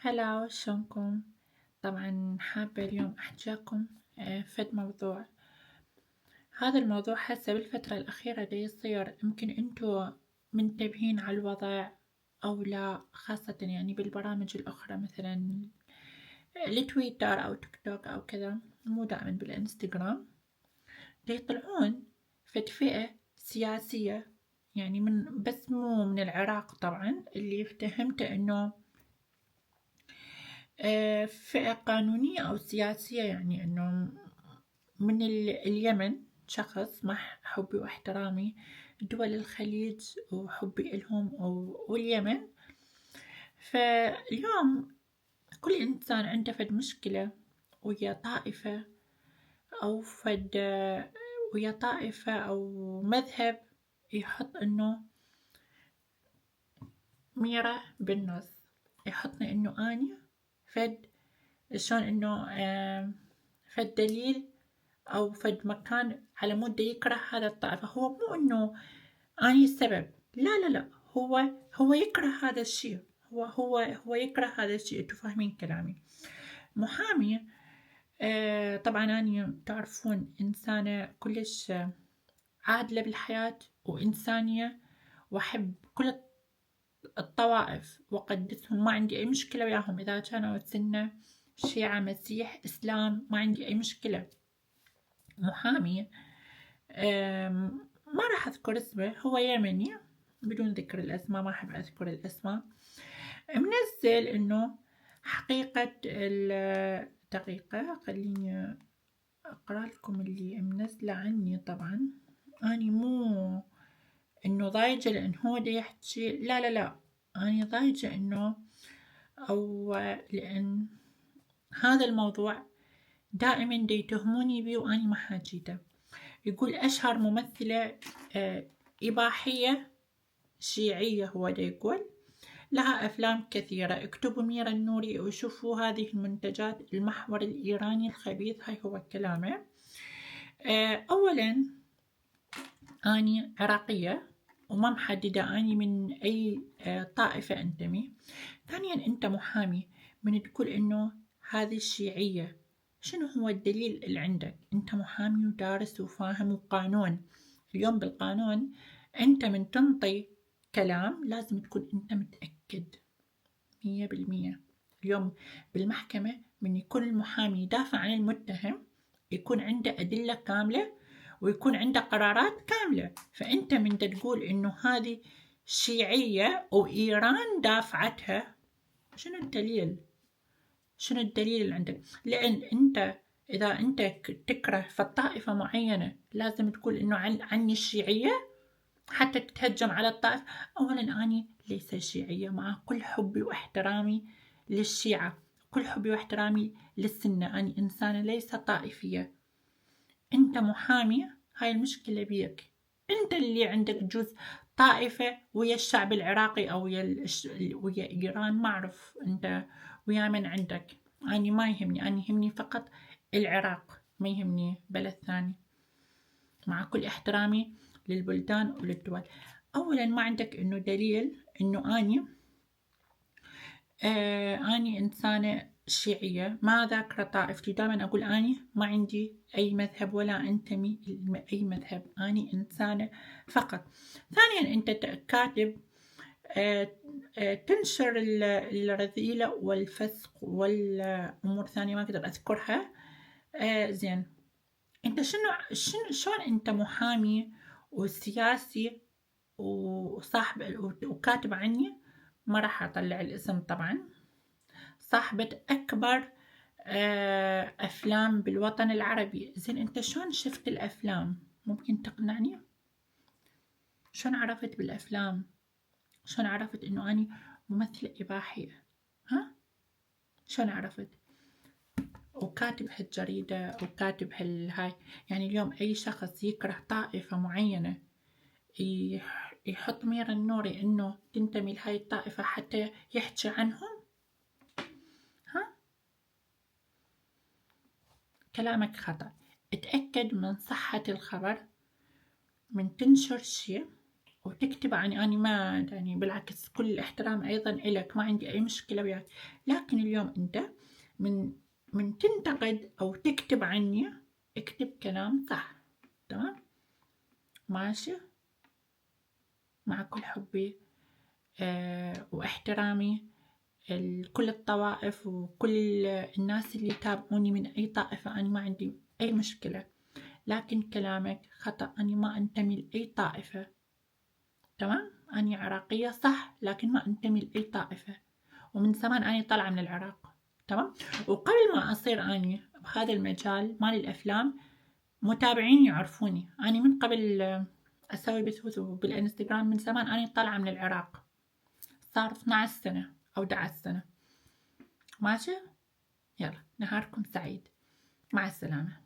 هلا وشلونكم؟ طبعا حابة اليوم أحكيكم فد موضوع. هذا الموضوع هسه بالفترة الأخيرة دا يصير، يمكن انتو منتبهين على الوضع أو لا، خاصة يعني بالبرامج الأخرى مثلا التويتر أو تيك توك أو كذا، مو دائما بالإنستغرام، دا يطلعون فد فئة سياسية، يعني بس مو من العراق طبعا، اللي فهمته إنه فئة قانونية أو سياسية، يعني إنه من اليمن، شخص مع حبي واحترامي دول الخليج وحبي إلهم واليمن. فاليوم كل إنسان عنده فد مشكلة ويا طائفة أو ويا طائفة أو مذهب، يحط إنه ميرة بالنص، يحطني إنه أني فد شلون إنه فد دليل أو فد مكان على مود يكره هذا الطائفة. هو مو إنه أني السبب، لا، هو يكره هذا الشيء، هو يكره هذا الشيء. انتوا فاهمين كلامي؟ محامي، طبعا أني تعرفون إنسانة كلش عادلة بالحياة وإنسانية، وأحب كل الطوائف وأقدسهم، ما عندي أي مشكلة وياهم، إذا كانوا سنة شيعة مسيح إسلام، ما عندي أي مشكلة. محامي ما راح أذكر اسمه، هو يمني بدون ذكر الأسماء، ما أحب أذكر الأسماء، منزل إنه حقيقة دقيقة خليني أقرأ لكم اللي منزله عني. طبعا أني مو إنه ضايجة لأن هو دا يحكي، لا، أني ضايجة إنه أو لأن هذا الموضوع دائما دا يتهموني بيه وأني ما حاجيته. يقول أشهر ممثلة إباحية شيعية، هو دا يقول لها أفلام كثيرة، اكتبوا ميرا النوري وشوفوا هذه المنتجات، المحور الإيراني الخبيث. هاي هو كلامه. أولا أني عراقية وما محددة أني من أي طائفة أنتمي. ثانيا أنت محامي، من تقول إنه هذه الشيعية، شنو هو الدليل اللي عندك؟ أنت محامي ودارس وفاهم وقانون. اليوم بالقانون أنت من تنطي كلام لازم تكون أنت متأكد 100%. اليوم بالمحكمة من يكون المحامي يدافع عن المتهم يكون عنده أدلة كاملة ويكون عنده قرارات كاملة. فأنت من تقول إنه هذه شيعية وإيران دافعتها، شنو الدليل؟ شنو الدليل اللي عندك؟ لأن أنت إذا أنت تكره في طائفة معينة لازم تقول إنه عني الشيعية حتى تتهجم على الطائفة. أولا أني ليس شيعية، مع كل حبي واحترامي للشيعة، كل حبي واحترامي للسنة، أني إنسانة ليس طائفية. أنت محامي، هاي المشكلة بيك أنت، اللي عندك جزء طائفة ويا الشعب العراقي أو ويا إيران، ما أعرف أنت ويا من عندك. أني ما يهمني، أني يهمني فقط العراق، ما يهمني بلد ثاني، مع كل احترامي للبلدان وللدول. أولا ما عندك إنه دليل إنه أني إنسانة شيعية، ما ذاكرة طائفتي، دائما أقول أني ما عندي أي مذهب ولا أنتمي أي مذهب، أني إنسانة فقط. ثانيا أنت كاتب تنشر الرذيلة والفسق والأمور ثانية ما أقدر أذكرها. زين، أنت شلون أنت محامي وسياسي وصاحب وكاتب عني، ما راح أطلع الاسم طبعا، صاحبة أكبر أفلام بالوطن العربي. زين أنت شلون شفت الأفلام؟ ممكن تقنعني؟ شلون عرفت بالأفلام؟ شلون عرفت إنه أني ممثلة إباحية؟ ها؟ شلون عرفت؟ وكاتب هالجريدة وكاتب هاي، يعني اليوم أي شخص يكره طائفة معينة يحط ميرا النوري إنه تنتمي لهاي الطائفة حتى يحكي عنهم. ها؟ كلامك خطأ. اتأكد من صحة الخبر من تنشر شيء وتكتب عني، أنا ما يعني بالعكس كل الاحترام أيضا إلك، ما عندي أي مشكلة وياك، لكن اليوم أنت من تنتقد أو تكتب عني اكتب كلام صح. تمام ماشي، مع كل حبي واحترامي لكل الطوائف وكل الناس اللي يتابعوني من أي طائفة، أنا ما عندي أي مشكلة، لكن كلامك خطأ، أنا ما أنتمي لأي طائفة. تمام، أنا عراقية صح لكن ما أنتمي لأي طائفة، ومن زمان أنا طالعة من العراق. تمام، وقبل ما أصير أني بهذا المجال مال الأفلام متابعين يعرفوني، أنا من قبل أسوي بثوث بالإنستغرام من زمان أنا طالعة من العراق، صار 12 سنة أو 11 سنة. ماشي، يلا نهاركم سعيد، مع السلامة.